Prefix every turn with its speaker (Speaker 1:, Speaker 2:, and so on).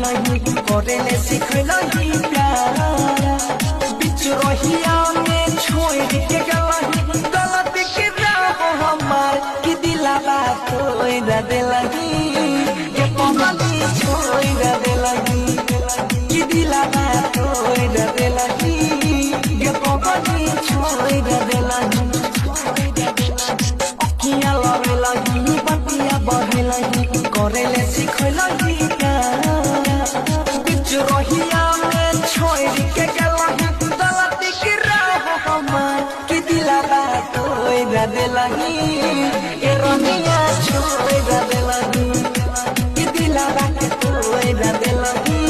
Speaker 1: बढ़लही करेले सिखलही प्यार बीच रहिया में छोड़ के गलही गलत के राह हमार कि दिलावा तोड़ देलही ये पगली छोड़ देलही कि दिलावा तोड़ देलही ये पगली छोड़ देलही अखियां लगे लगी बतिया बढ़े लगी करेले सिखलही बीच रहिया में छोड़ के गलही गलती के राह हमार कि दिलावा तोड़ देलही ए रनिया छोड़ देलही कि दिलावा तोड़ देलही